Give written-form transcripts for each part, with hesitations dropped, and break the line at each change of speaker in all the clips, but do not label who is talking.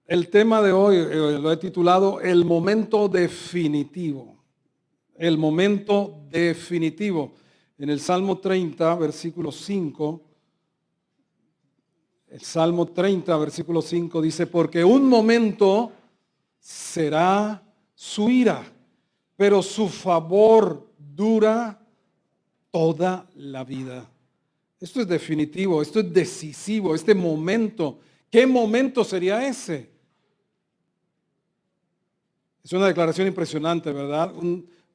El tema de hoy lo he titulado El momento definitivo. El momento definitivo. En el Salmo 30, versículo 5, el Salmo 30, versículo 5 dice, porque un momento será su ira, pero su favor dura toda la vida. Esto es definitivo, esto es decisivo, este momento. ¿Qué momento sería ese? Es una declaración impresionante, ¿verdad?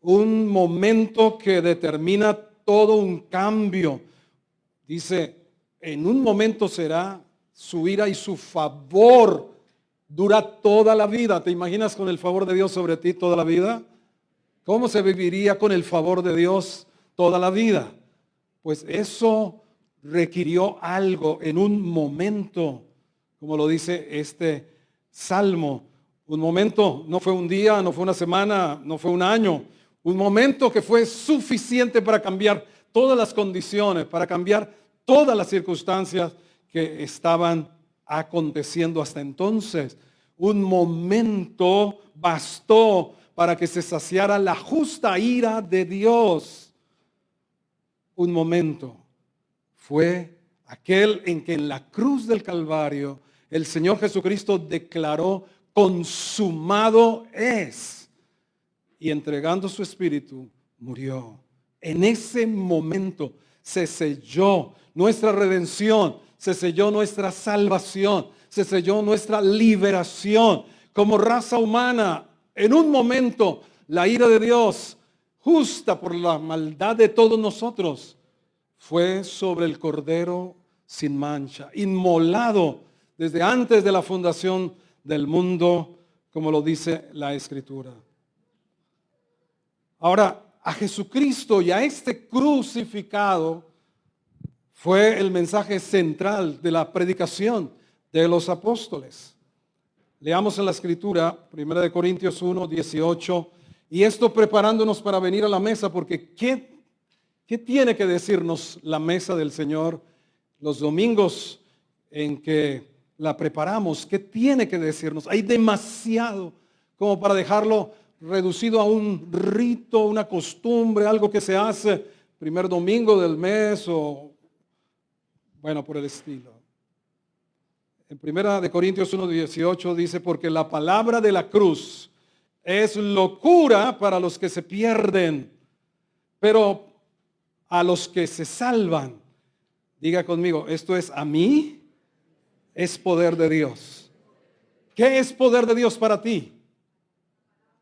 Un momento que determina todo un cambio. Dice, en un momento será su ira y su favor dura toda la vida. ¿Te imaginas con el favor de Dios sobre ti toda la vida? ¿Cómo se viviría con el favor de Dios toda la vida? Pues eso requirió algo en un momento, como lo dice este salmo. Un momento, no fue un día, no fue una semana, no fue un año. Un momento que fue suficiente para cambiar todas las condiciones, para cambiar todas las circunstancias que estaban aconteciendo hasta entonces. Un momento bastó para que se saciara la justa ira de Dios. Un momento fue aquel en que en la cruz del Calvario el Señor Jesucristo declaró: consumado es. Y entregando su espíritu, murió. En ese momento se selló nuestra redención, se selló nuestra salvación, se selló nuestra liberación. Como raza humana, en un momento, la ira de Dios, justa por la maldad de todos nosotros, fue sobre el Cordero sin mancha, inmolado desde antes de la fundación del mundo, como lo dice la Escritura. Ahora, a Jesucristo y a este crucificado fue el mensaje central de la predicación de los apóstoles. Leamos en la Escritura, 1 Corintios 1, 18, y esto preparándonos para venir a la mesa, porque ¿qué tiene que decirnos la mesa del Señor los domingos en que la preparamos? ¿Qué tiene que decirnos? Hay demasiado como para dejarlo reducido a un rito, una costumbre, algo que se hace primer domingo del mes o bueno, por el estilo. En 1 Corintios 1:18 dice, porque la palabra de la cruz es locura para los que se pierden, pero a los que se salvan, diga conmigo, esto es a mí, es poder de Dios. ¿Qué es poder de Dios para ti?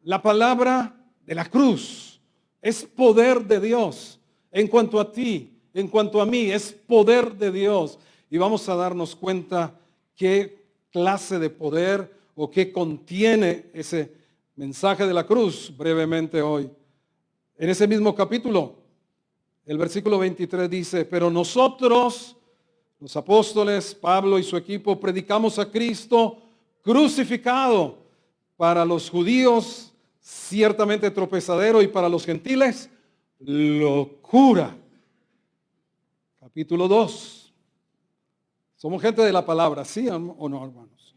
La palabra de la cruz es poder de Dios. En cuanto a ti, en cuanto a mí, es poder de Dios. Y vamos a darnos cuenta qué clase de poder o qué contiene ese mensaje de la cruz brevemente hoy. En ese mismo capítulo, el versículo 23 dice, pero nosotros, los apóstoles, Pablo y su equipo, predicamos a Cristo crucificado, para los judíos ciertamente tropezadero y para los gentiles locura. Capítulo 2. Somos gente de la palabra, ¿sí o no, hermanos?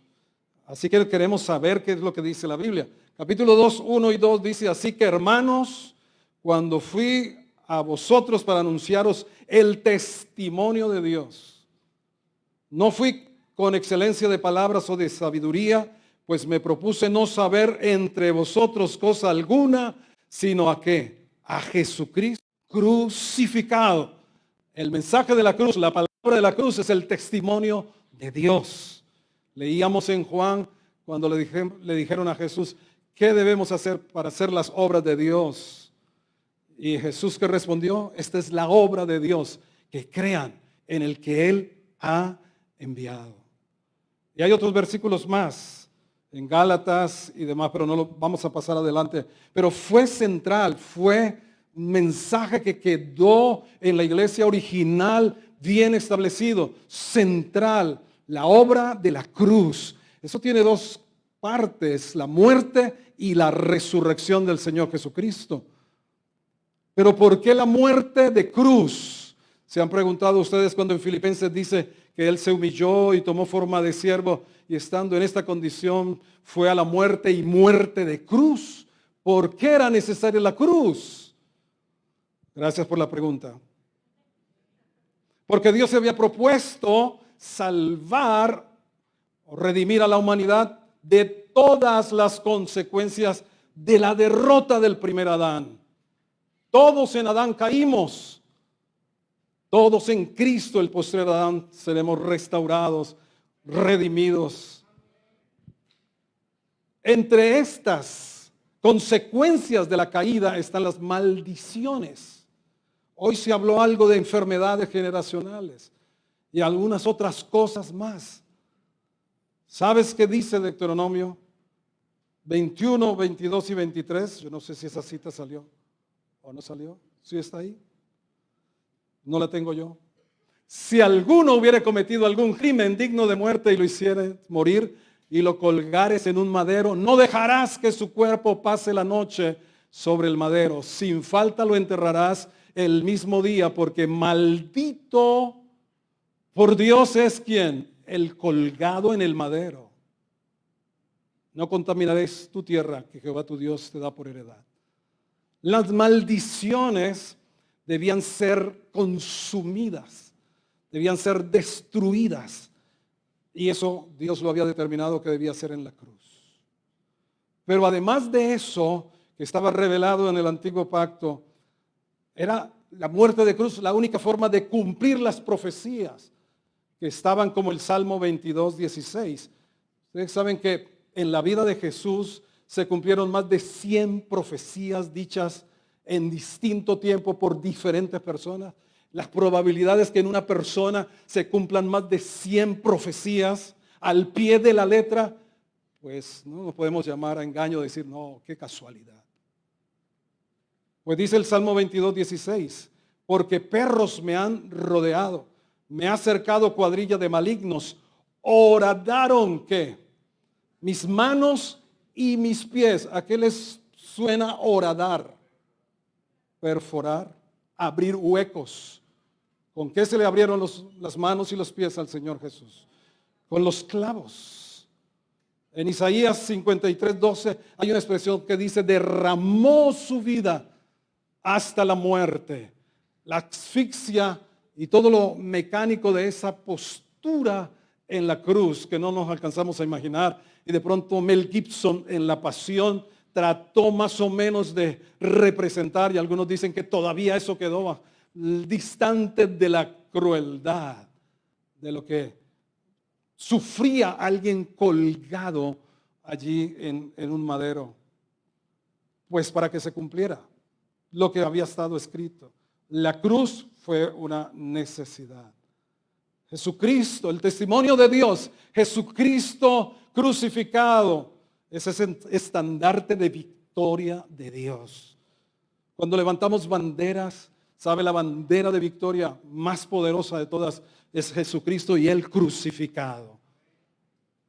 Así que queremos saber qué es lo que dice la Biblia. Capítulo 2, 1 y 2 dice, así que hermanos, cuando fui a vosotros para anunciaros el testimonio de Dios, no fui con excelencia de palabras o de sabiduría, pues me propuse no saber entre vosotros cosa alguna, sino a qué, a Jesucristo crucificado. El mensaje de la cruz, la palabra de la cruz es el testimonio de Dios. Leíamos en Juan cuando le dijeron a Jesús, ¿qué debemos hacer para hacer las obras de Dios? Y Jesús que respondió, esta es la obra de Dios, que crean en el que Él ha enviado. Y hay otros versículos más en Gálatas y demás, pero no lo vamos a pasar adelante. Pero fue central, fue un mensaje que quedó en la iglesia original bien establecido, central, la obra de la cruz. Eso tiene dos partes, la muerte y la resurrección del Señor Jesucristo. Pero ¿por qué la muerte de cruz? ¿Se han preguntado ustedes cuando en Filipenses dice que Él se humilló y tomó forma de siervo y estando en esta condición fue a la muerte y muerte de cruz. ¿Por qué era necesaria la cruz? Gracias por la pregunta. Porque Dios se había propuesto salvar o redimir a la humanidad de todas las consecuencias de la derrota del primer Adán. Todos en Adán caímos. Todos en Cristo, el postrer Adán, seremos restaurados, redimidos. Entre estas consecuencias de la caída están las maldiciones. Hoy se habló algo de enfermedades generacionales y algunas otras cosas más. ¿Sabes qué dice Deuteronomio 21, 22 y 23? Yo no sé si esa cita salió o no salió. ¿Sí está ahí? No la tengo yo. Si alguno hubiera cometido algún crimen digno de muerte y lo hiciere morir y lo colgares en un madero, no dejarás que su cuerpo pase la noche sobre el madero. Sin falta lo enterrarás el mismo día, porque maldito por Dios es quien, el colgado en el madero. No contaminaréis tu tierra que Jehová tu Dios te da por heredad. Las maldiciones debían ser consumidas, debían ser destruidas. Y eso Dios lo había determinado que debía ser en la cruz. Pero además de eso, que estaba revelado en el antiguo pacto, era la muerte de cruz la única forma de cumplir las profecías que estaban como el Salmo 22, 16. Ustedes saben que en la vida de Jesús se cumplieron más de 100 profecías dichas en distinto tiempo por diferentes personas. Las probabilidades que en una persona se cumplan más de 100 profecías al pie de la letra, pues no nos podemos llamar a engaño, decir, no, qué casualidad. Pues dice el Salmo 22, 16, porque perros me han rodeado, me ha cercado cuadrilla de malignos, horadaron, ¿qué? Mis manos y mis pies. ¿A qué les suena horadar? Perforar, abrir huecos. ¿Con qué se le abrieron las manos y los pies al Señor Jesús? Con los clavos. En Isaías 53, 12 hay una expresión que dice, derramó su vida hasta la muerte. La asfixia y todo lo mecánico de esa postura en la cruz que no nos alcanzamos a imaginar. Y de pronto Mel Gibson en La Pasión trató más o menos de representar, y algunos dicen que todavía eso quedó distante de la crueldad, de lo que sufría alguien colgado allí en un madero. Pues para que se cumpliera lo que había estado escrito. La cruz fue una necesidad. Jesucristo, el testimonio de Dios, Jesucristo crucificado, es ese estandarte de victoria de Dios. Cuando levantamos banderas, ¿sabe? La bandera de victoria más poderosa de todas es Jesucristo y Él crucificado.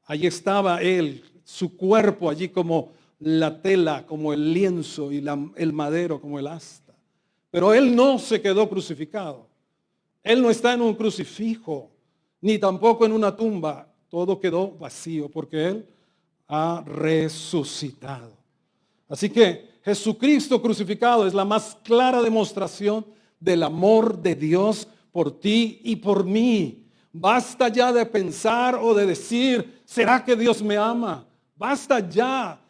Allí estaba Él, su cuerpo allí como la tela, como el lienzo y el madero como el asta. Pero Él no se quedó crucificado. Él no está en un crucifijo, ni tampoco en una tumba. Todo quedó vacío porque Él ha resucitado. Así que Jesucristo crucificado es la más clara demostración del amor de Dios por ti y por mí. Basta ya de pensar o de decir, ¿será que Dios me ama? Basta ya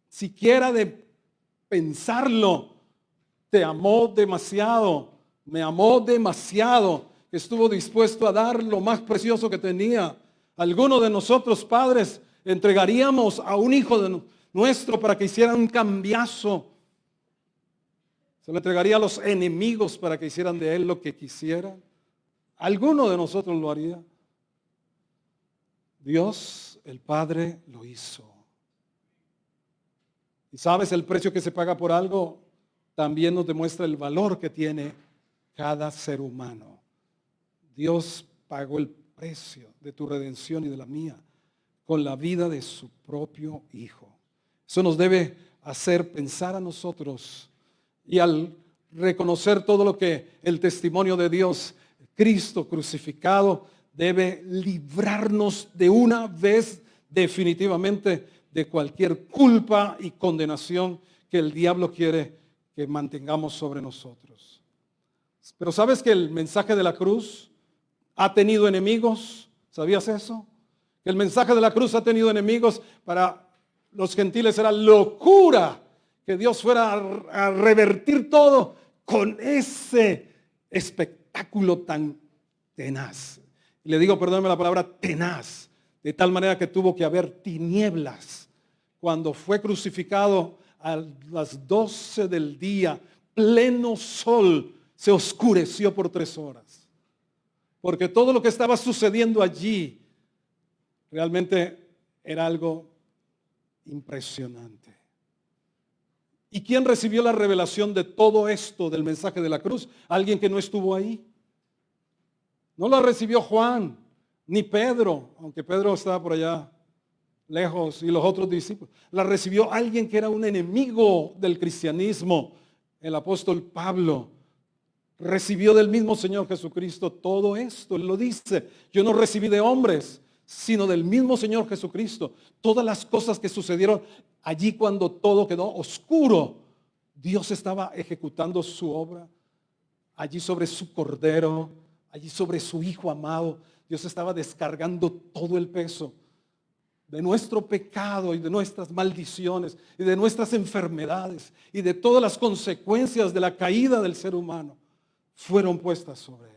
siquiera de pensarlo. Te amó demasiado, me amó demasiado, que estuvo dispuesto a dar lo más precioso que tenía. Algunos de nosotros, padres, entregaríamos a un hijo nuestro para que hiciera un cambiazo. Se lo entregaría a los enemigos para que hicieran de él lo que quisieran. Alguno de nosotros lo haría. Dios, el Padre, lo hizo. Y sabes, el precio que se paga por algo también nos demuestra el valor que tiene cada ser humano. Dios pagó el precio de tu redención y de la mía con la vida de su propio Hijo. Eso nos debe hacer pensar a nosotros, y al reconocer todo lo que el testimonio de Dios, Cristo crucificado, debe librarnos de una vez definitivamente de cualquier culpa y condenación que el diablo quiere que mantengamos sobre nosotros. Pero ¿sabes que el mensaje de la cruz ha tenido enemigos? ¿Sabías eso? Que el mensaje de la cruz ha tenido enemigos. Para los gentiles era locura que Dios fuera a revertir todo con ese espectáculo tan tenaz. Y le digo, perdóname la palabra tenaz, de tal manera que tuvo que haber tinieblas. Cuando fue crucificado a las 12 del día, pleno sol, se oscureció por 3 horas. Porque todo lo que estaba sucediendo allí realmente era algo impresionante. ¿Y quién recibió la revelación de todo esto del mensaje de la cruz? Alguien que no estuvo ahí. No la recibió Juan, ni Pedro, aunque Pedro estaba por allá lejos y los otros discípulos. La recibió alguien que era un enemigo del cristianismo, el apóstol Pablo. Recibió del mismo Señor Jesucristo todo esto. Él lo dice, yo no recibí de hombres, sino del mismo Señor Jesucristo. Todas las cosas que sucedieron allí cuando todo quedó oscuro, Dios estaba ejecutando su obra allí sobre su cordero, allí sobre su Hijo amado. Dios estaba descargando todo el peso de nuestro pecado y de nuestras maldiciones y de nuestras enfermedades y de todas las consecuencias de la caída del ser humano fueron puestas sobre él.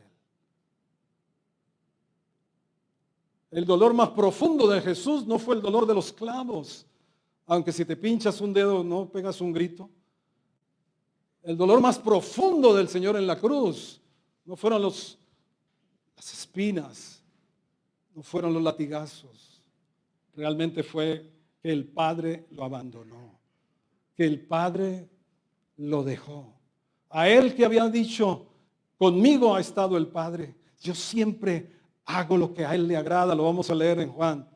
El dolor más profundo de Jesús no fue el dolor de los clavos, aunque si te pinchas un dedo no pegas un grito. El dolor más profundo del Señor en la cruz no fueron las espinas, no fueron los latigazos. Realmente fue que el Padre lo abandonó, que el Padre lo dejó. A él que había dicho, conmigo ha estado el Padre, yo siempre hago lo que a él le agrada, lo vamos a leer en Juan.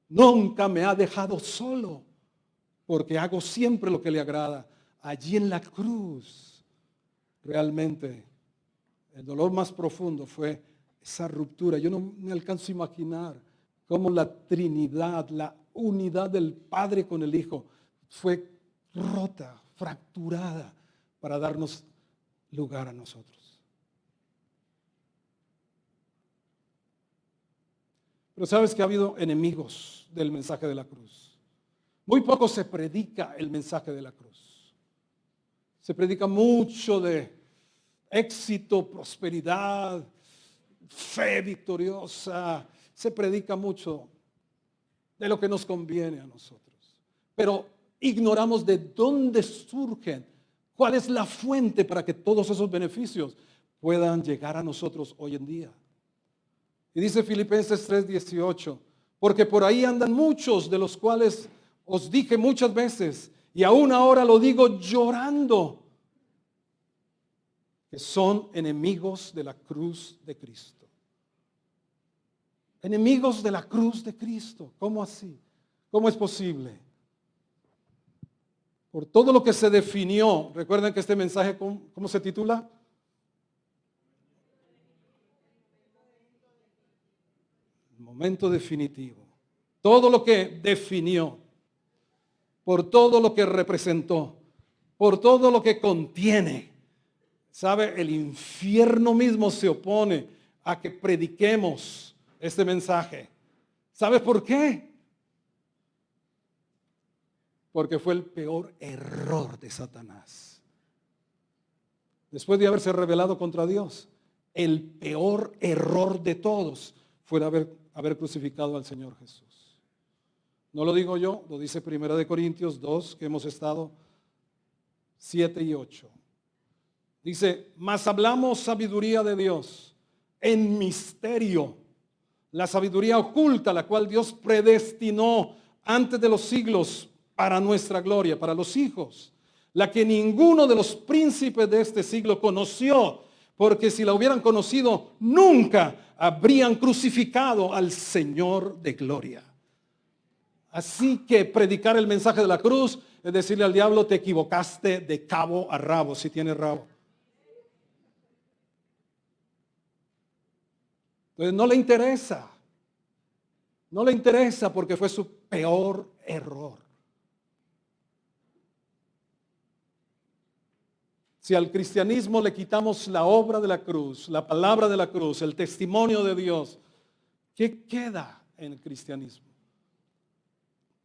Nunca me ha dejado solo, porque hago siempre lo que le agrada. Allí en la cruz, realmente, el dolor más profundo fue esa ruptura. Yo no me alcanzo a imaginar cómo la Trinidad, la unidad del Padre con el Hijo, fue rota, fracturada, para darnos lugar a nosotros. Pero sabes que ha habido enemigos del mensaje de la cruz. Muy poco se predica el mensaje de la cruz. Se predica mucho de éxito, prosperidad, fe victoriosa. Se predica mucho de lo que nos conviene a nosotros. Pero ignoramos de dónde surgen, cuál es la fuente para que todos esos beneficios puedan llegar a nosotros hoy en día. Y dice Filipenses 3:18, porque por ahí andan muchos de los cuales os dije muchas veces, y aún ahora lo digo llorando, que son enemigos de la cruz de Cristo. Enemigos de la cruz de Cristo. ¿Cómo así? ¿Cómo es posible? Por todo lo que se definió. Recuerden que este mensaje, ¿cómo se titula? El momento definitivo. Todo lo que definió. Por todo lo que representó. Por todo lo que contiene. ¿Sabe? El infierno mismo se opone a que prediquemos este mensaje. ¿Sabe por qué? Porque fue el peor error de Satanás. Después de haberse rebelado contra Dios, el peor error de todos fue haber crucificado al Señor Jesús. No lo digo yo, lo dice 1 Corintios 2, que hemos estado 7 y 8. Dice, mas hablamos sabiduría de Dios en misterio, la sabiduría oculta, la cual Dios predestinó antes de los siglos para nuestra gloria, para los hijos, la que ninguno de los príncipes de este siglo conoció, porque si la hubieran conocido, nunca habrían crucificado al Señor de gloria. Así que predicar el mensaje de la cruz es decirle al diablo, te equivocaste de cabo a rabo, si tiene rabo. Entonces no le interesa. No le interesa porque fue su peor error. Si al cristianismo le quitamos la obra de la cruz, la palabra de la cruz, el testimonio de Dios, ¿qué queda en el cristianismo?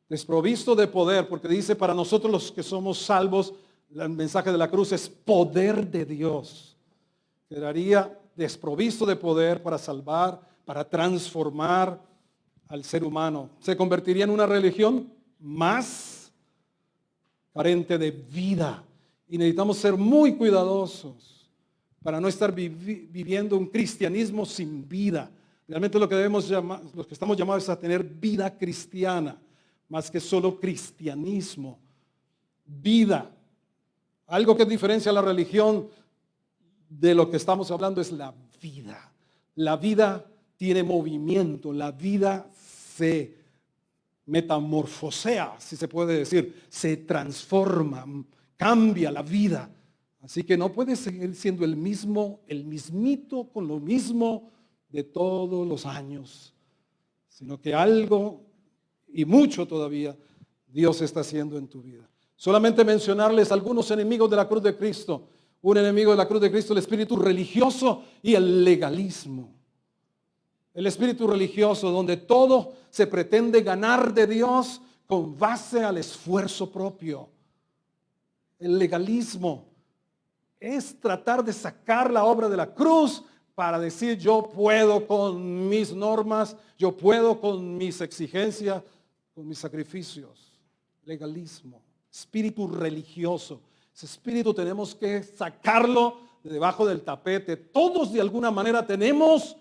Desprovisto de poder, porque dice para nosotros los que somos salvos, el mensaje de la cruz es poder de Dios. Quedaría desprovisto de poder para salvar, para transformar al ser humano. Se convertiría en una religión más carente de vida. Y necesitamos ser muy cuidadosos para no estar viviendo un cristianismo sin vida. Realmente lo que debemos llamar, lo que estamos llamados es a tener vida cristiana, más que solo cristianismo. Vida. Algo que diferencia la religión de lo que estamos hablando es la vida. La vida tiene movimiento, la vida se metamorfosea, si se puede decir, se transforma, cambia la vida. Así que no puede seguir siendo el mismito con lo mismo de todos los años, sino que algo y mucho todavía Dios está haciendo en tu vida. Solamente mencionarles algunos enemigos de la cruz de Cristo. Un enemigo de la cruz de Cristo, el espíritu religioso y el legalismo. El espíritu religioso donde todo se pretende ganar de Dios con base al esfuerzo propio. El legalismo es tratar de sacar la obra de la cruz para decir yo puedo con mis normas, yo puedo con mis exigencias, con mis sacrificios. Legalismo, espíritu religioso. Ese espíritu tenemos que sacarlo de debajo del tapete. Todos de alguna manera tenemos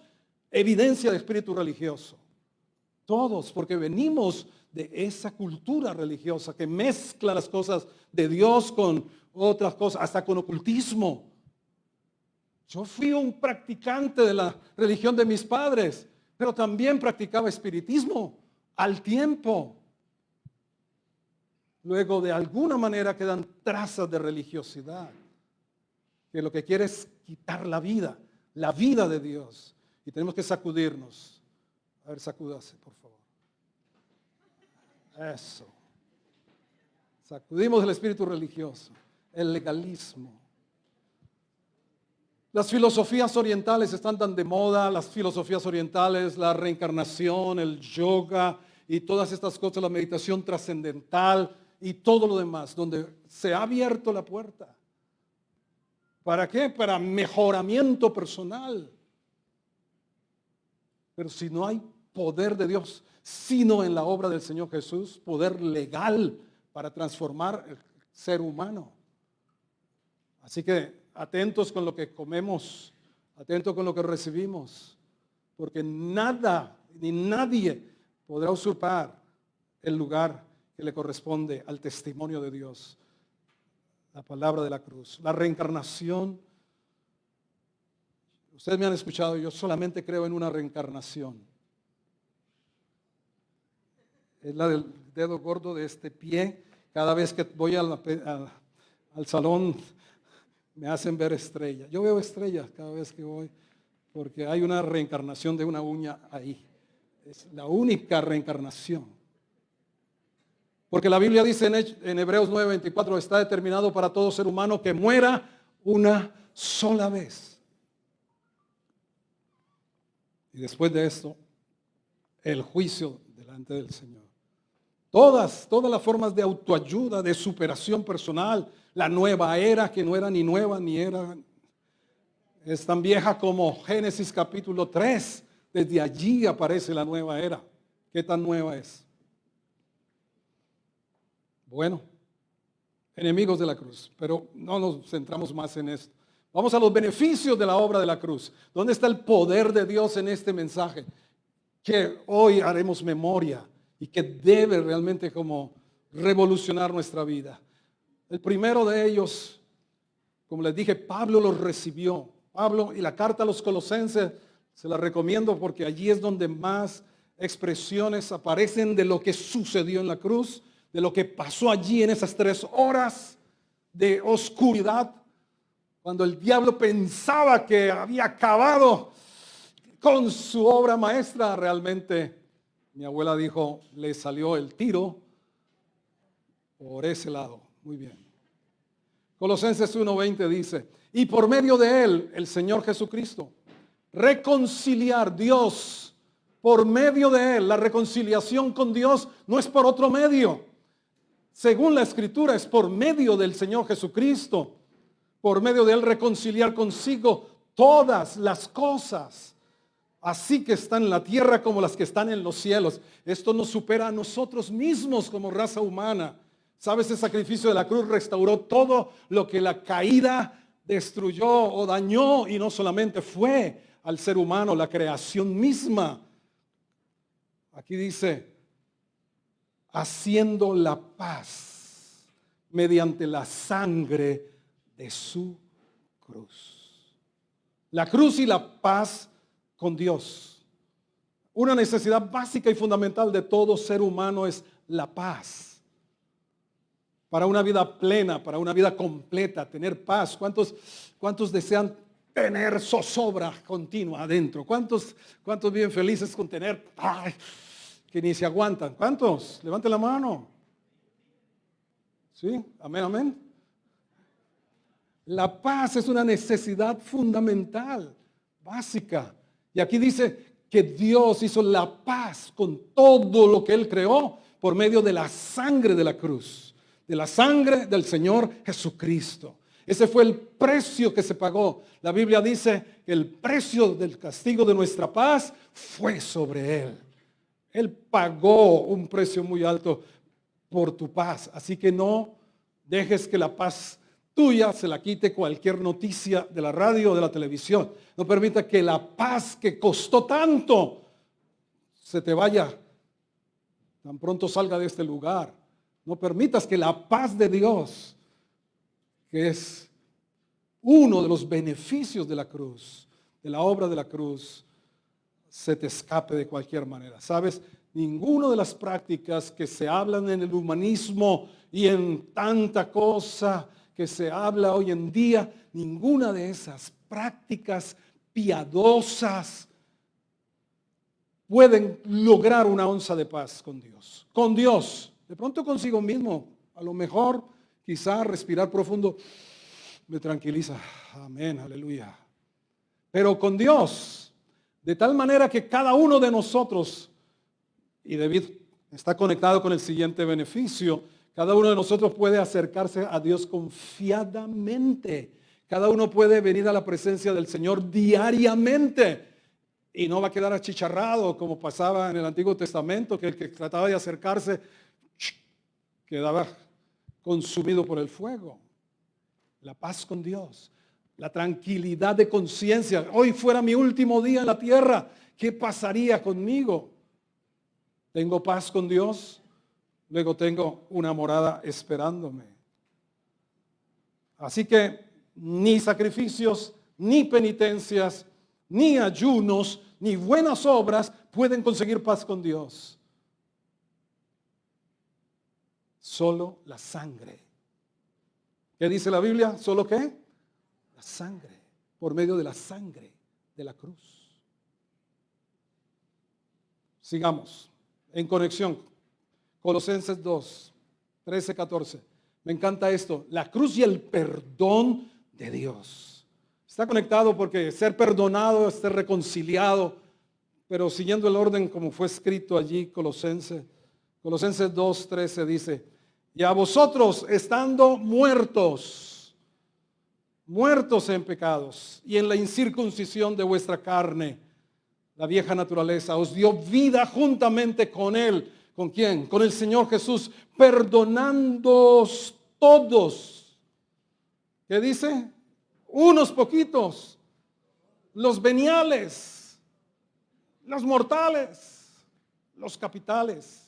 evidencia de espíritu religioso. Todos, porque venimos de esa cultura religiosa que mezcla las cosas de Dios con otras cosas, hasta con ocultismo. Yo fui un practicante de la religión de mis padres, pero también practicaba espiritismo al tiempo. Luego de alguna manera quedan trazas de religiosidad, que lo que quiere es quitar la vida de Dios. Y tenemos que sacudirnos. A ver, sacúdase, por favor. Eso. Sacudimos el espíritu religioso, el legalismo. Las filosofías orientales están tan de moda, las filosofías orientales, la reencarnación, el yoga y todas estas cosas, la meditación trascendental y todo lo demás, donde se ha abierto la puerta. ¿Para qué? Para mejoramiento personal. Pero si no hay poder de Dios, sino en la obra del Señor Jesús, poder legal para transformar el ser humano. Así que atentos con lo que comemos, atentos con lo que recibimos, porque nada ni nadie podrá usurpar el lugar que le corresponde al testimonio de Dios, la palabra de la cruz, la reencarnación. Ustedes me han escuchado, yo solamente creo en una reencarnación. Es la del dedo gordo de este pie. Cada vez que voy al salón me hacen ver estrellas. Yo veo estrellas cada vez que voy porque hay una reencarnación de una uña ahí. Es la única reencarnación. Porque la Biblia dice en Hebreos 9:24, está determinado para todo ser humano que muera una sola vez. Y después de esto, el juicio delante del Señor. Todas las formas de autoayuda, de superación personal, la nueva era que no era ni nueva ni era, es tan vieja como Génesis capítulo 3. Desde allí aparece la nueva era. ¿Qué tan nueva es? Bueno, enemigos de la cruz, pero no nos centramos más en esto. Vamos a los beneficios de la obra de la cruz. ¿Dónde está el poder de Dios en este mensaje? Que hoy haremos memoria y que debe realmente como revolucionar nuestra vida. El primero de ellos, como les dije, Pablo los recibió. Pablo y la carta a los Colosenses se la recomiendo porque allí es donde más expresiones aparecen de lo que sucedió en la cruz, de lo que pasó allí en esas 3 horas de oscuridad, cuando el diablo pensaba que había acabado con su obra maestra. Realmente, mi abuela dijo, le salió el tiro por ese lado. Muy bien. Colosenses 1:20 dice, y por medio de él, el Señor Jesucristo, reconciliar Dios, por medio de él, la reconciliación con Dios no es por otro medio. Según la Escritura, es por medio del Señor Jesucristo, por medio de él reconciliar consigo todas las cosas, así que están en la tierra como las que están en los cielos. Esto nos supera a nosotros mismos como raza humana. ¿Sabes? El sacrificio de la cruz restauró todo lo que la caída destruyó o dañó, y no solamente fue al ser humano, la creación misma. Aquí dice, haciendo la paz mediante la sangre de su cruz. La cruz y la paz con Dios. Una necesidad básica y fundamental de todo ser humano es la paz. Para una vida plena, para una vida completa, tener paz. ¿Cuántos desean tener zozobra continua adentro? ¿Cuántos viven felices con tener paz que ni se aguantan? ¿Cuántos? Levanten la mano. ¿Sí? Amén, amén. La paz es una necesidad fundamental, básica. Y aquí dice que Dios hizo la paz con todo lo que Él creó por medio de la sangre de la cruz. De la sangre del Señor Jesucristo. Ese fue el precio que se pagó. La Biblia dice que el precio del castigo de nuestra paz fue sobre Él. Él pagó un precio muy alto por tu paz. Así que no dejes que la paz tuya se la quite cualquier noticia de la radio o de la televisión. No permita que la paz que costó tanto se te vaya tan pronto salga de este lugar. No permitas que la paz de Dios, que es uno de los beneficios de la cruz, de la obra de la cruz, se te escape de cualquier manera. ¿Sabes? Ninguna de las prácticas que se hablan en el humanismo y en tanta cosa que se habla hoy en día, ninguna de esas prácticas piadosas pueden lograr una onza de paz con Dios. Con Dios. De pronto consigo mismo, a lo mejor, quizá respirar profundo me tranquiliza. Amén, aleluya. Pero con Dios, de tal manera que cada uno de nosotros, y David está conectado con el siguiente beneficio, cada uno de nosotros puede acercarse a Dios confiadamente. Cada uno puede venir a la presencia del Señor diariamente. Y no va a quedar achicharrado como pasaba en el Antiguo Testamento, que el que trataba de acercarse quedaba consumido por el fuego. La paz con Dios, la tranquilidad de conciencia. Hoy fuera mi último día en la tierra, ¿qué pasaría conmigo? Tengo paz con Dios, luego tengo una morada esperándome. Así que ni sacrificios, ni penitencias, ni ayunos, ni buenas obras pueden conseguir paz con Dios. Solo la sangre. ¿Qué dice la Biblia? ¿Solo qué? La sangre. Por medio de la sangre de la cruz. Sigamos. En conexión. Colosenses 2, 13, 14. Me encanta esto. La cruz y el perdón de Dios. Está conectado porque ser perdonado es ser reconciliado. Pero siguiendo el orden como fue escrito allí, Colosenses 2, 13 dice, y a vosotros estando muertos en pecados y en la incircuncisión de vuestra carne, la vieja naturaleza, os dio vida juntamente con Él. ¿Con quién? Con el Señor Jesús, perdonándoos todos. ¿Qué dice? Unos poquitos, los veniales, los mortales, los capitales.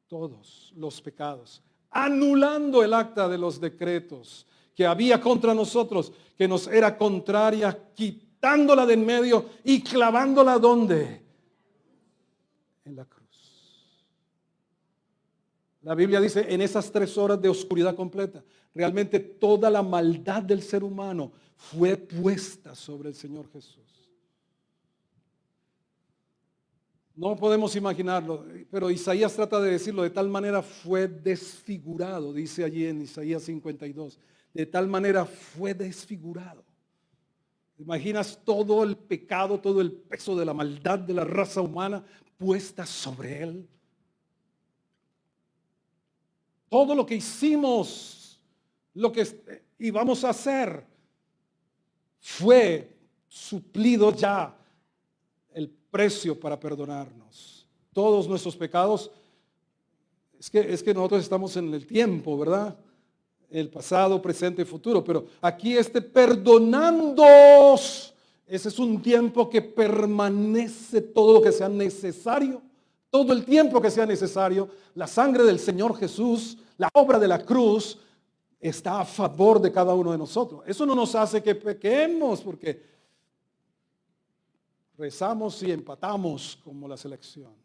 Todos los pecados, anulando el acta de los decretos que había contra nosotros, que nos era contraria, quitándola de en medio y clavándola ¿dónde? En la cruz. La Biblia dice, en esas 3 horas de oscuridad completa, realmente toda la maldad del ser humano fue puesta sobre el Señor Jesús. No podemos imaginarlo, pero Isaías trata de decirlo, de tal manera fue desfigurado, dice allí en Isaías 52, de tal manera fue desfigurado. ¿Imaginas todo el pecado, todo el peso de la maldad de la raza humana puesta sobre él? Todo lo que hicimos, lo que íbamos a hacer, fue suplido ya el precio para perdonarnos. Todos nuestros pecados, es que nosotros estamos en el tiempo, ¿verdad? El pasado, presente y futuro, pero aquí perdonando, ese es un tiempo que permanece todo lo que sea necesario, todo el tiempo que sea necesario. La sangre del Señor Jesús, la obra de la cruz, está a favor de cada uno de nosotros. Eso no nos hace que pequemos, porque rezamos y empatamos como la selección.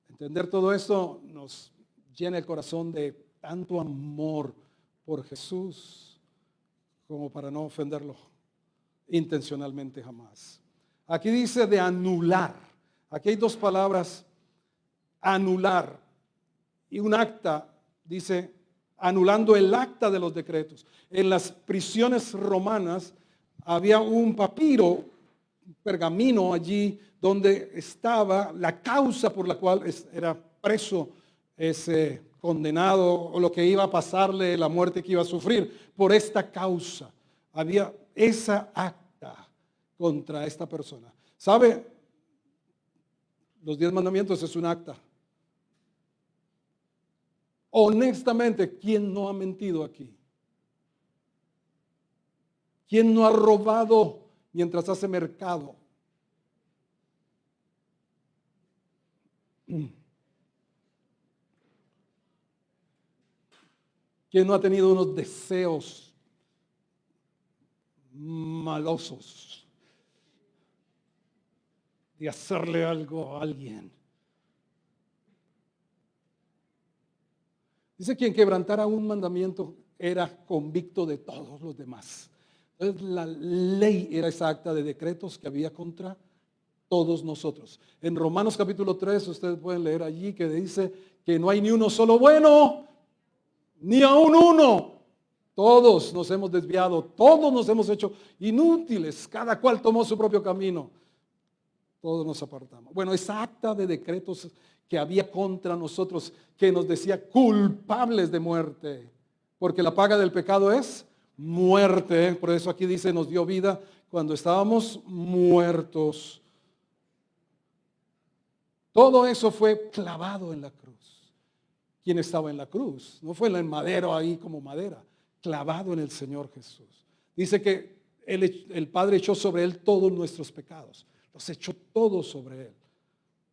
Entender todo esto nos llena el corazón de tanto amor por Jesús como para no ofenderlo intencionalmente jamás. Aquí dice de anular. Aquí hay dos palabras, anular y un acta, dice anulando el acta de los decretos. En las prisiones romanas había un papiro, un pergamino allí donde estaba la causa por la cual era preso ese condenado o lo que iba a pasarle, la muerte que iba a sufrir por esta causa. Había esa acta contra esta persona. ¿Sabe? Los 10 mandamientos es un acta. Honestamente, ¿quién no ha mentido aquí? ¿Quién no ha robado mientras hace mercado? ¿Quién no ha tenido unos deseos malosos de hacerle algo a alguien? Dice, quien quebrantara un mandamiento era convicto de todos los demás. Entonces la ley era esa acta de decretos que había contra todos nosotros. En Romanos capítulo 3 ustedes pueden leer allí que dice que no hay ni uno solo bueno, ni aún uno. Todos nos hemos desviado, todos nos hemos hecho inútiles, cada cual tomó su propio camino. Todos nos apartamos. Bueno, esa acta de decretos que había contra nosotros, que nos decía culpables de muerte, porque la paga del pecado es muerte. Por eso aquí dice, nos dio vida cuando estábamos muertos. Todo eso fue clavado en la cruz. ¿Quién estaba en la cruz? No fue en madero ahí como madera, clavado en el Señor Jesús. Dice que el Padre echó sobre él todos nuestros pecados, los echó todos sobre él.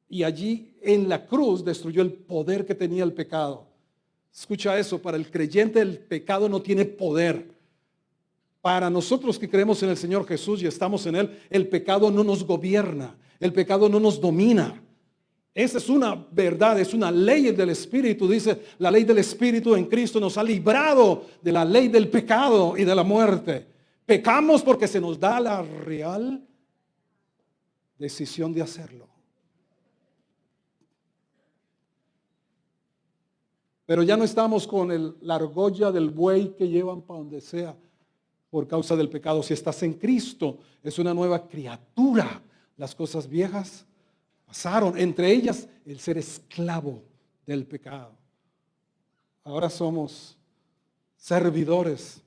Y allí en la cruz destruyó el poder que tenía el pecado. Escucha eso, para el creyente el pecado no tiene poder. Para nosotros que creemos en el Señor Jesús y estamos en él, el pecado no nos gobierna, el pecado no nos domina. Esa es una verdad, es una ley del Espíritu. Dice, la ley del Espíritu en Cristo nos ha librado de la ley del pecado y de la muerte. Pecamos porque se nos da la real decisión de hacerlo. Pero ya no estamos con la argolla del buey que llevan para donde sea por causa del pecado. Si estás en Cristo, es una nueva criatura. Las cosas viejas pasaron, entre ellas el ser esclavo del pecado. Ahora somos servidores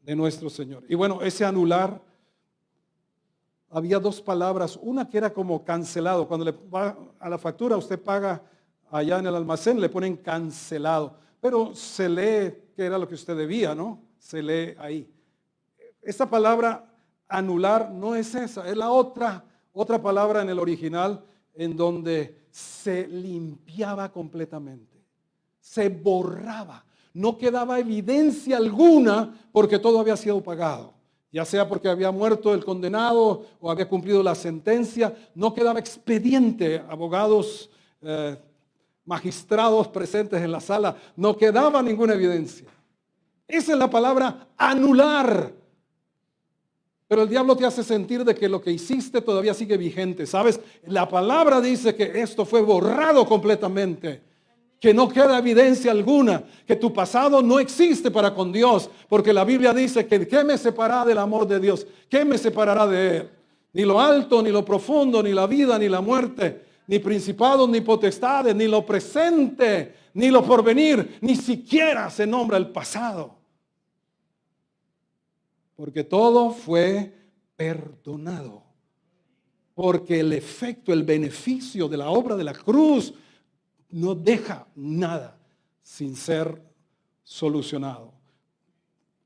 de nuestro Señor. Y bueno, ese anular, había dos palabras, una que era como cancelado. Cuando le va a la factura, usted paga allá en el almacén, le ponen cancelado, pero se lee que era lo que usted debía, ¿no? Se lee ahí. Esta palabra anular no es esa, es la otra palabra en el original en donde se limpiaba completamente, se borraba, no quedaba evidencia alguna porque todo había sido pagado, ya sea porque había muerto el condenado o había cumplido la sentencia, no quedaba expediente, abogados, magistrados presentes en la sala, no quedaba ninguna evidencia. Esa es la palabra anular. Pero el diablo te hace sentir de que lo que hiciste todavía sigue vigente. ¿Sabes? La palabra dice que esto fue borrado completamente. Que no queda evidencia alguna. Que tu pasado no existe para con Dios. Porque la Biblia dice que ¿qué me separará del amor de Dios? ¿Qué me separará de Él? Ni lo alto, ni lo profundo, ni la vida, ni la muerte, ni principados, ni potestades, ni lo presente, ni lo porvenir, ni siquiera se nombra el pasado. Porque todo fue perdonado. Porque el efecto, el beneficio de la obra de la cruz no deja nada sin ser solucionado.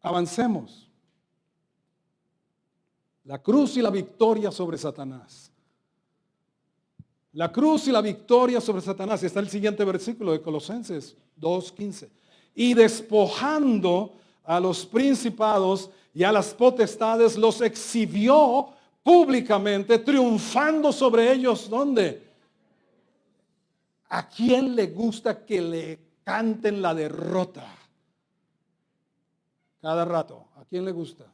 Avancemos. La cruz y la victoria sobre Satanás. La cruz y la victoria sobre Satanás. Está el siguiente versículo de Colosenses 2:15. Y despojando a los principados y a las potestades, los exhibió públicamente, triunfando sobre ellos. ¿Dónde? ¿A quién le gusta que le canten la derrota? Cada rato. ¿A quién le gusta?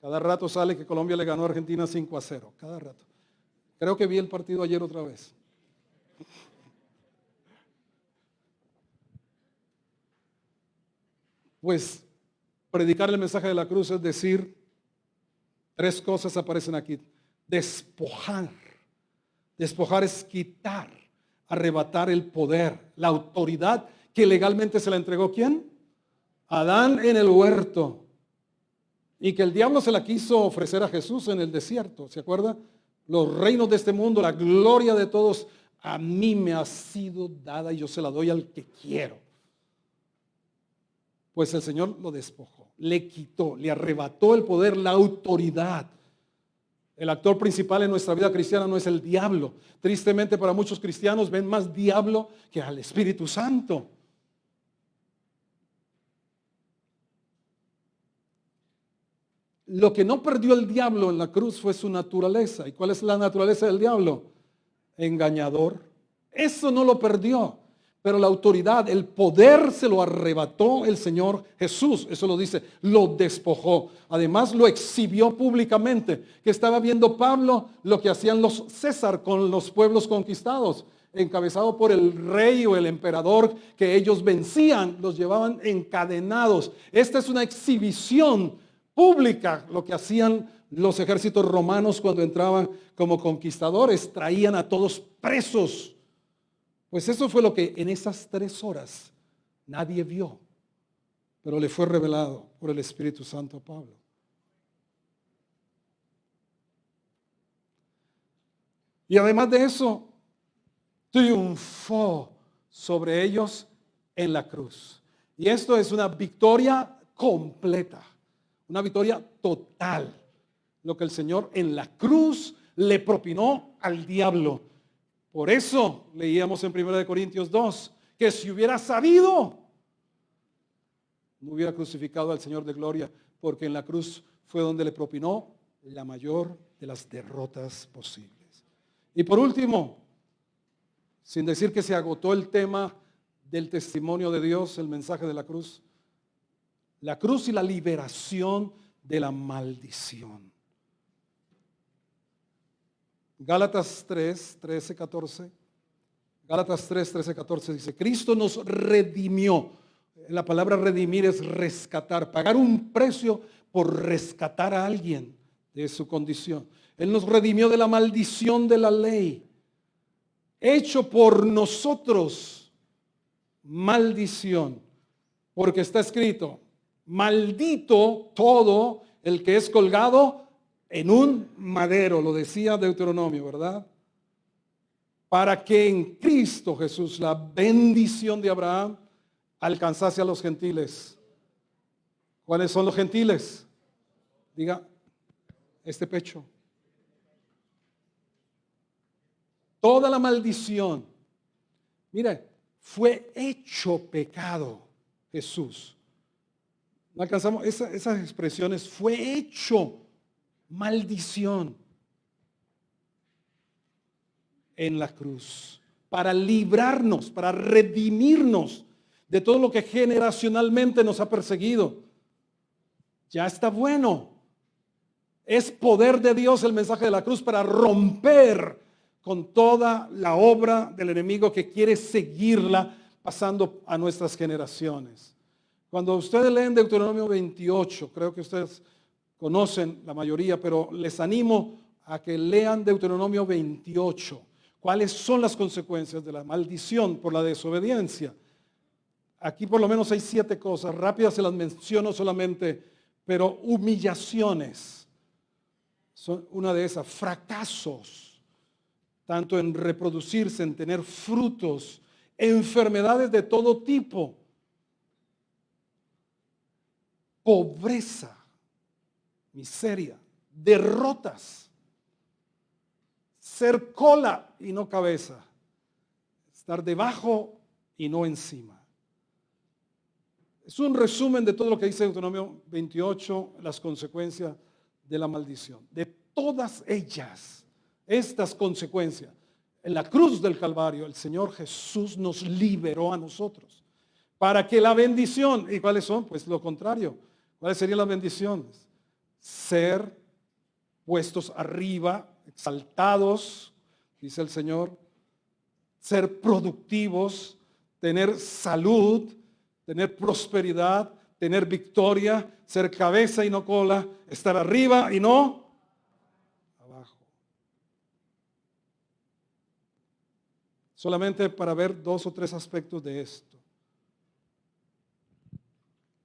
Cada rato sale que Colombia le ganó a Argentina 5-0. Cada rato. Creo que vi el partido ayer otra vez. Pues predicar el mensaje de la cruz es decir, tres cosas aparecen aquí. Despojar. Despojar es quitar, arrebatar el poder, la autoridad que legalmente se la entregó ¿quién? Adán en el huerto. Y que el diablo se la quiso ofrecer a Jesús en el desierto. ¿Se acuerda? Los reinos de este mundo, la gloria de todos, a mí me ha sido dada y yo se la doy al que quiero. Pues el Señor lo despojó, le quitó, le arrebató el poder, la autoridad. El actor principal en nuestra vida cristiana no es el diablo. Tristemente para muchos cristianos ven más diablo que al Espíritu Santo. Lo que no perdió el diablo en la cruz fue su naturaleza. ¿Y cuál es la naturaleza del diablo? Engañador. Eso no lo perdió. Pero la autoridad, el poder se lo arrebató el Señor Jesús. Eso lo dice, lo despojó. Además lo exhibió públicamente. Que estaba viendo Pablo lo que hacían los César con los pueblos conquistados. Encabezado por el rey o el emperador que ellos vencían. Los llevaban encadenados. Esta es una exhibición pública lo que hacían los ejércitos romanos cuando entraban como conquistadores. Traían a todos presos. Pues eso fue lo que en esas 3 horas nadie vio, pero le fue revelado por el Espíritu Santo a Pablo. Y además de eso, triunfó sobre ellos en la cruz. Y esto es una victoria completa, una victoria total. Lo que el Señor en la cruz le propinó al diablo. Por eso leíamos en 1 Corintios 2, que si hubiera sabido, no hubiera crucificado al Señor de gloria, porque en la cruz fue donde le propinó la mayor de las derrotas posibles. Y por último, sin decir que se agotó el tema del testimonio de Dios, el mensaje de la cruz y la liberación de la maldición. Gálatas 3, 13, 14. Gálatas 3, 13, 14 dice, Cristo nos redimió. La palabra redimir es rescatar, pagar un precio por rescatar a alguien de su condición. Él nos redimió de la maldición de la ley, hecho por nosotros maldición, porque está escrito, maldito todo el que es colgado en un madero, lo decía Deuteronomio, ¿verdad? Para que en Cristo Jesús la bendición de Abraham alcanzase a los gentiles. ¿Cuáles son los gentiles? Diga, este pecho. Toda la maldición. Mire, fue hecho pecado Jesús. No alcanzamos esas expresiones, fue hecho maldición en la cruz para librarnos, para redimirnos de todo lo que generacionalmente nos ha perseguido. Ya está bueno. Es poder de Dios el mensaje de la cruz para romper con toda la obra del enemigo que quiere seguirla pasando a nuestras generaciones. Cuando ustedes leen Deuteronomio 28, creo que ustedes conocen la mayoría, pero les animo a que lean Deuteronomio 28. ¿Cuáles son las consecuencias de la maldición por la desobediencia? Aquí por lo menos hay 7 cosas. Rápidas se las menciono solamente, pero humillaciones son una de esas. Fracasos, tanto en reproducirse, en tener frutos, enfermedades de todo tipo, pobreza, miseria, derrotas, ser cola y no cabeza, estar debajo y no encima. Es un resumen de todo lo que dice Deuteronomio 28, las consecuencias de la maldición. De todas ellas, estas consecuencias, en la cruz del Calvario, el Señor Jesús nos liberó a nosotros. Para que la bendición, ¿y cuáles son? Pues lo contrario. ¿Cuáles serían las bendiciones? Ser puestos arriba, exaltados, dice el Señor, ser productivos, tener salud, tener prosperidad, tener victoria, ser cabeza y no cola, estar arriba y no abajo. Solamente para ver 2 o 3 aspectos de esto.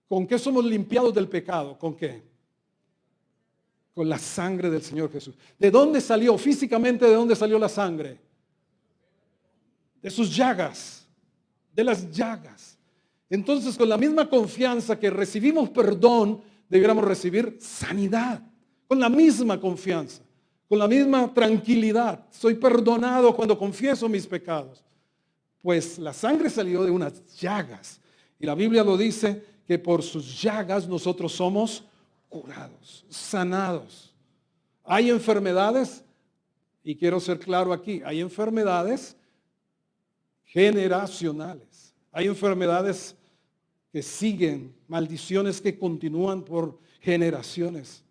¿Con qué somos limpiados del pecado? ¿Con qué? Con la sangre del Señor Jesús. ¿De dónde salió? Físicamente, ¿de dónde salió la sangre? De sus llagas, de las llagas. Entonces, con la misma confianza que recibimos perdón, debiéramos recibir sanidad. Con la misma confianza, con la misma tranquilidad. Soy perdonado cuando confieso mis pecados. Pues la sangre salió de unas llagas. Y la Biblia lo dice que por sus llagas nosotros somos curados, sanados. Hay enfermedades, y quiero ser claro aquí, hay enfermedades generacionales. Hay enfermedades que siguen, maldiciones que continúan por generaciones.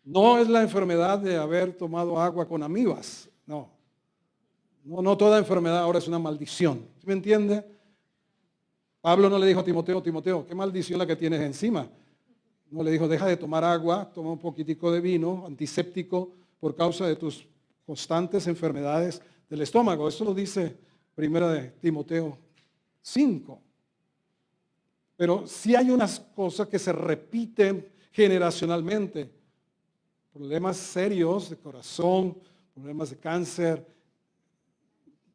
No es la enfermedad de haber tomado agua con amibas, no. No toda enfermedad ahora es una maldición. ¿Sí me entiende? Pablo no le dijo a Timoteo, Timoteo, qué maldición la que tienes encima. No le dijo, deja de tomar agua, toma un poquitico de vino, antiséptico, por causa de tus constantes enfermedades del estómago. Eso lo dice primera de Timoteo 5. Pero sí hay unas cosas que se repiten generacionalmente. Problemas serios de corazón, problemas de cáncer,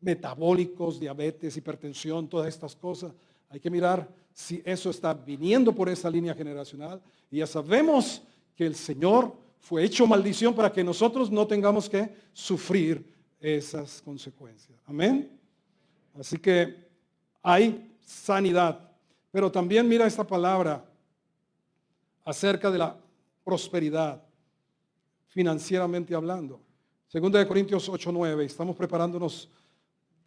metabólicos, diabetes, hipertensión, todas estas cosas. Hay que mirar si eso está viniendo por esa línea generacional. Y ya sabemos que el Señor fue hecho maldición para que nosotros no tengamos que sufrir esas consecuencias. Amén. Así que hay sanidad. Pero también mira esta palabra acerca de la prosperidad, financieramente hablando. Segunda de Corintios 8:9. Estamos preparándonos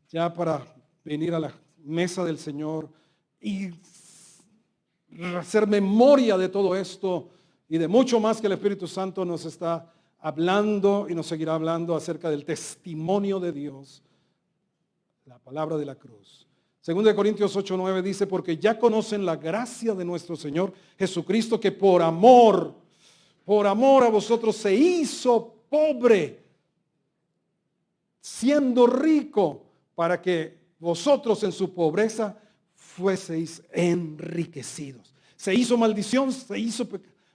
ya para venir a la mesa del Señor y hacer memoria de todo esto y de mucho más que el Espíritu Santo nos está hablando y nos seguirá hablando acerca del testimonio de Dios, la palabra de la cruz. Segunda de Corintios 8:9 dice, porque ya conocen la gracia de nuestro Señor Jesucristo, que por amor a vosotros se hizo pobre, siendo rico, para que vosotros en su pobreza fueseis enriquecidos. Se hizo maldición,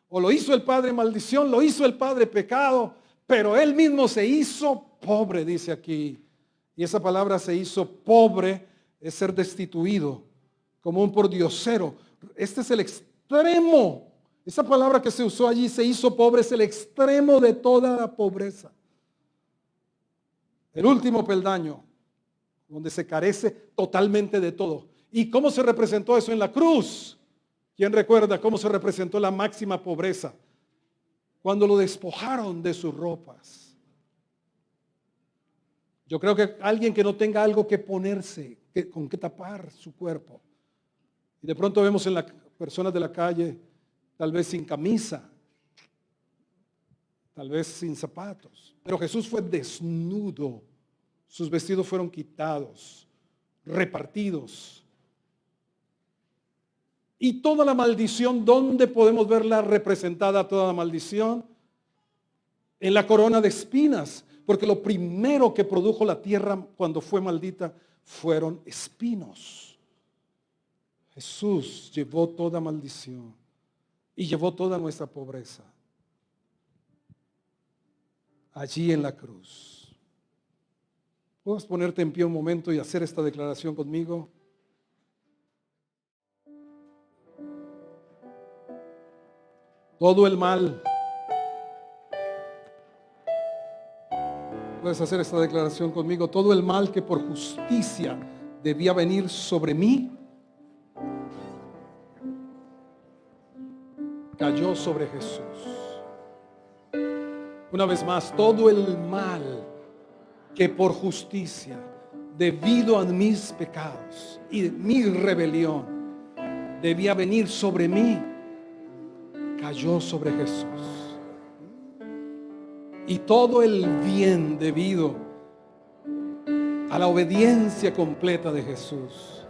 o lo hizo el Padre maldición, lo hizo el Padre pecado, pero Él mismo se hizo pobre, dice aquí. Y esa palabra se hizo pobre es ser destituido, como un pordiosero. Este es el extremo. Esa palabra que se usó allí, se hizo pobre, es el extremo de toda la pobreza. El último peldaño, donde se carece totalmente de todo. ¿Y cómo se representó eso en la cruz? ¿Quién recuerda cómo se representó la máxima pobreza? Cuando lo despojaron de sus ropas. Yo creo que alguien que no tenga algo que ponerse, con que tapar su cuerpo. Y de pronto vemos en las personas de la calle tal vez sin camisa, tal vez sin zapatos. Pero Jesús fue desnudo. Sus vestidos fueron quitados, repartidos. Y toda la maldición, ¿dónde podemos verla representada toda la maldición? En la corona de espinas, porque lo primero que produjo la tierra cuando fue maldita fueron espinos. Jesús llevó toda maldición y llevó toda nuestra pobreza allí en la cruz. ¿Puedes ponerte en pie un momento y hacer esta declaración conmigo? Todo el mal. Puedes hacer esta declaración conmigo. Todo el mal que por justicia debía venir sobre mí, cayó sobre Jesús. Una vez más, todo el mal que por justicia, debido a mis pecados y mi rebelión, debía venir sobre mí, cayó sobre Jesús. Y todo el bien debido a la obediencia completa de Jesús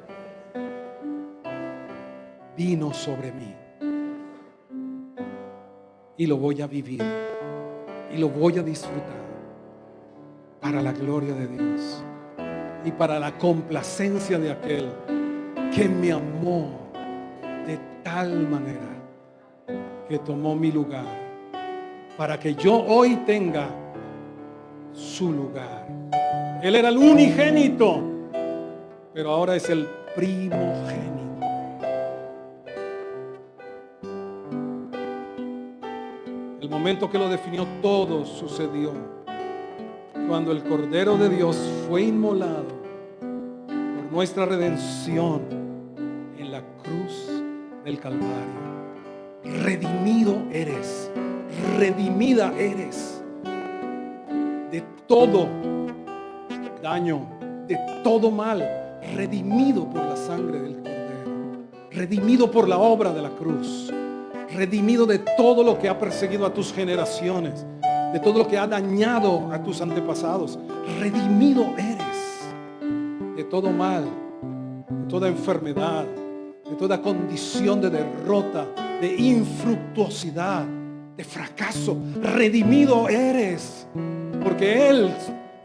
vino sobre mí. Y lo voy a vivir y lo voy a disfrutar para la gloria de Dios y para la complacencia de aquel que me amó de tal manera que tomó mi lugar para que yo hoy tenga su lugar. Él era el unigénito, pero ahora es el primogénito. El momento que lo definió todo sucedió cuando el Cordero de Dios fue inmolado por nuestra redención en la cruz del Calvario. Redimido eres, redimida eres de todo daño, de todo mal, redimido por la sangre del Cordero, redimido por la obra de la cruz, redimido de todo lo que ha perseguido a tus generaciones, de todo lo que ha dañado a tus antepasados. Redimido eres de todo mal, de toda enfermedad, de toda condición de derrota, de infructuosidad, de fracaso. Redimido eres, porque Él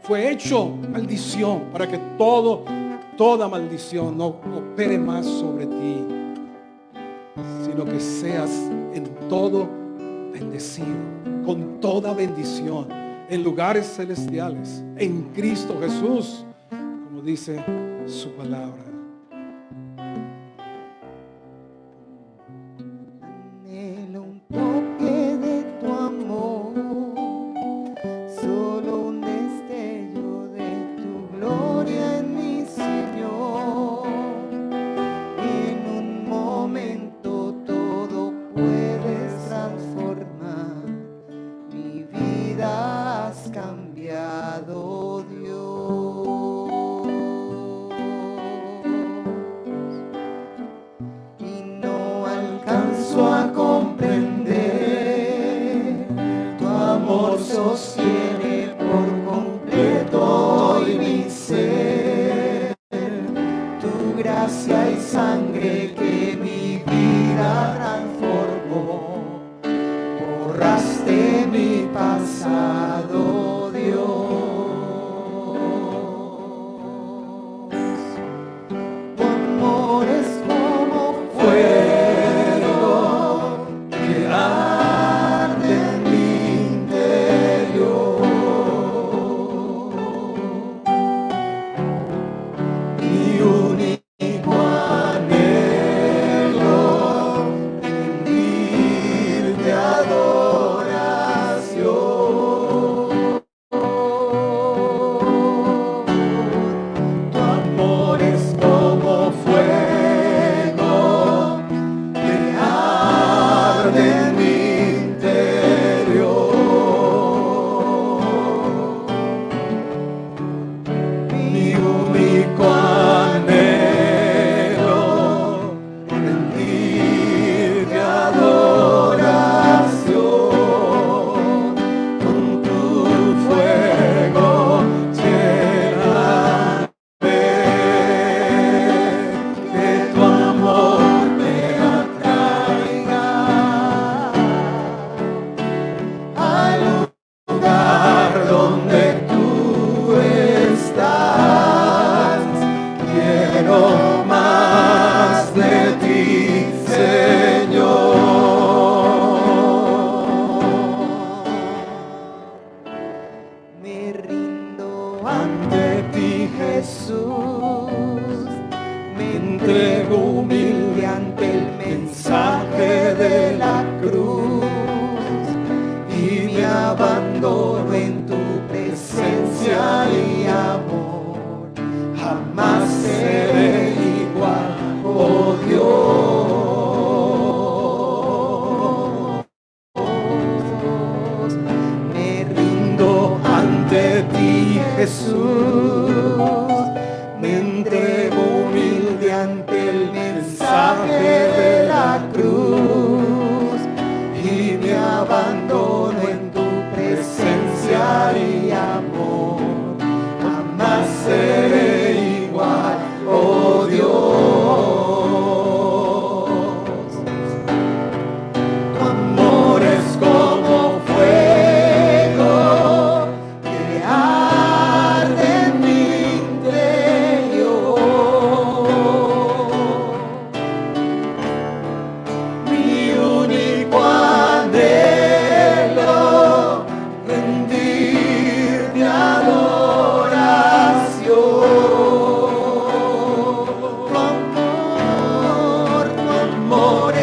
fue hecho maldición para que toda maldición no opere más sobre ti, sino que seas en todo bendecido, con toda bendición, en lugares celestiales, en Cristo Jesús, como dice su palabra.
Anhelo un toque de tu amor, solo un destello de tu gloria en mi Señor. En un momento todo puedes transformar, mi vida has cambiado, Dios.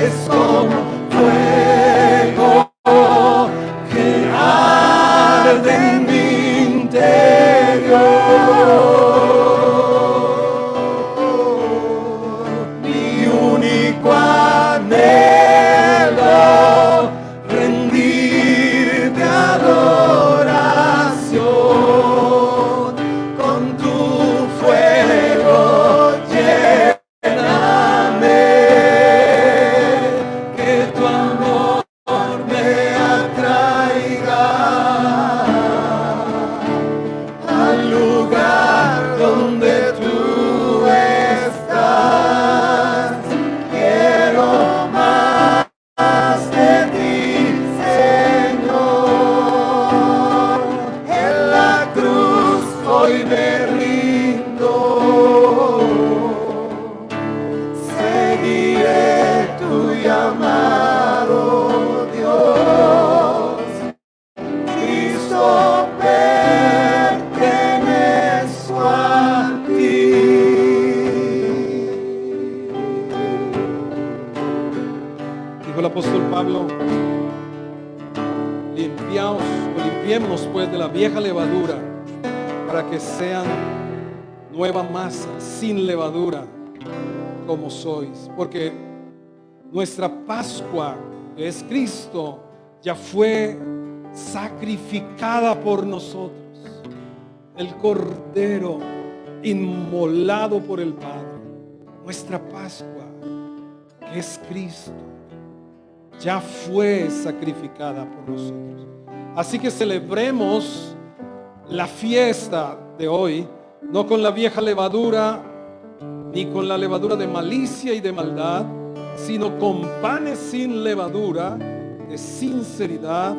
es como fuego que arde en mi interior. Mi único anhelo, rendirte adoración con tu fuego. Lléname, que tu amor me atraiga al lugar donde tú estás. Quiero más de ti, Señor. En la cruz hoy me rindo. Seguiré tu llamado, Dios. Cristo, pertenezco a ti. Dijo el apóstol Pablo: limpiémonos pues de la vieja levadura, para que sean nueva masa, sin levadura, como sois. Porque nuestra Pascua, que es Cristo, ya fue sacrificada por nosotros. El Cordero inmolado por el Padre. Nuestra Pascua, que es Cristo, ya fue sacrificada por nosotros. Así que celebremos la fiesta de hoy, no con la vieja levadura, ni con la levadura de malicia y de maldad, sino con panes sin levadura, de sinceridad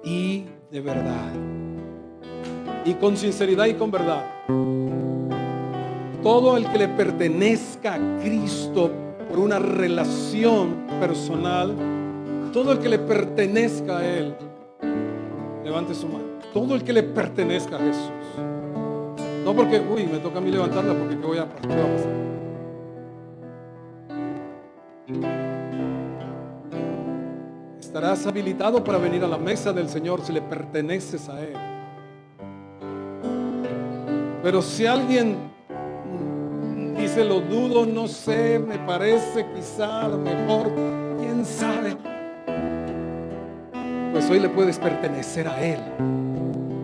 y de verdad. Y con sinceridad y con verdad. Todo el que le pertenezca a Cristo por una relación personal, todo el que le pertenezca a Él, levante su mano. Todo el que le pertenezca a Jesús. No porque, me toca a mí levantarla, porque ¿qué va a pasar? Estarás habilitado para venir a la mesa del Señor si le perteneces a Él. Pero si alguien dice, lo dudo, no sé, me parece, quizá, a lo mejor, quién sabe, pues hoy le puedes pertenecer a Él.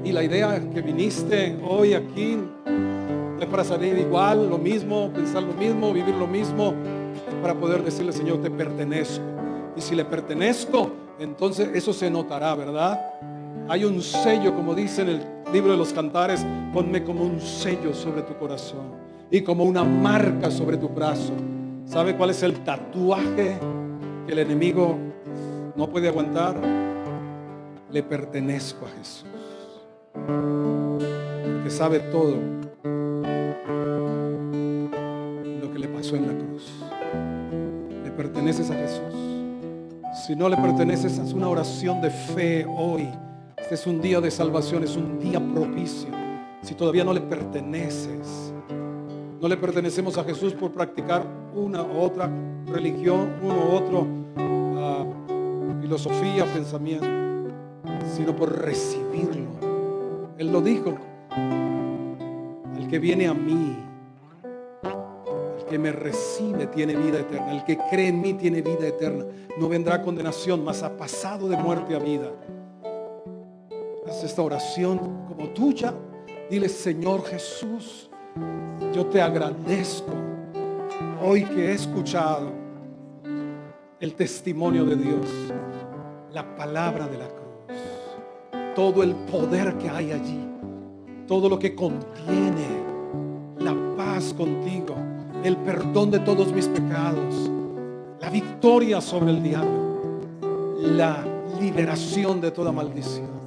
Y la idea que viniste hoy aquí es para salir igual, lo mismo, pensar lo mismo, vivir lo mismo, para poder decirle, Señor, te pertenezco. Y si le pertenezco, entonces eso se notará, ¿verdad? Hay un sello, como dice en el libro de los Cantares: ponme como un sello sobre tu corazón y como una marca sobre tu brazo. ¿Sabe cuál es el tatuaje que el enemigo no puede aguantar? Le pertenezco a Jesús, porque sabe todo lo que le pasó en la cruz. Le perteneces a Jesús. Si no le perteneces, haz una oración de fe hoy. Este es un día de salvación, es un día propicio. Si todavía no le perteneces, no le pertenecemos a Jesús por practicar una u otra religión, uno u otro filosofía, pensamiento, sino por recibirlo. Él lo dijo: al que viene a mí, el que me recibe tiene vida eterna, el que cree en mí tiene vida eterna, no vendrá a condenación, mas ha pasado de muerte a vida. Haz esta oración como tuya. Dile: Señor Jesús, yo te agradezco hoy que he escuchado el testimonio de Dios, la palabra de la cruz, todo el poder que hay allí, todo lo que contiene la paz contigo, el perdón de todos mis pecados, la victoria sobre el diablo, la liberación de toda maldición.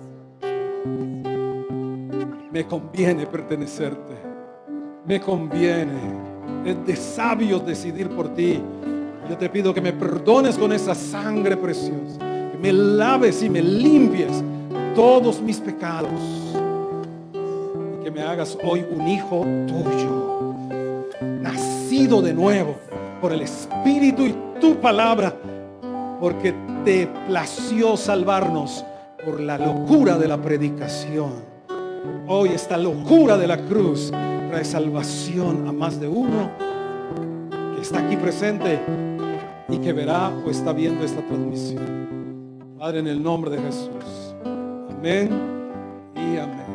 Me conviene pertenecerte, me conviene. Es de sabios decidir por ti. Yo te pido que me perdones con esa sangre preciosa, que me laves y me limpies todos mis pecados, y que me hagas hoy un hijo tuyo, nacido de nuevo por el Espíritu y tu palabra porque te plació salvarnos por la locura de la predicación. Hoy esta locura de la cruz trae salvación a más de uno que está aquí presente y que verá o está viendo esta transmisión. Padre, en el nombre de Jesús. Amén y amén.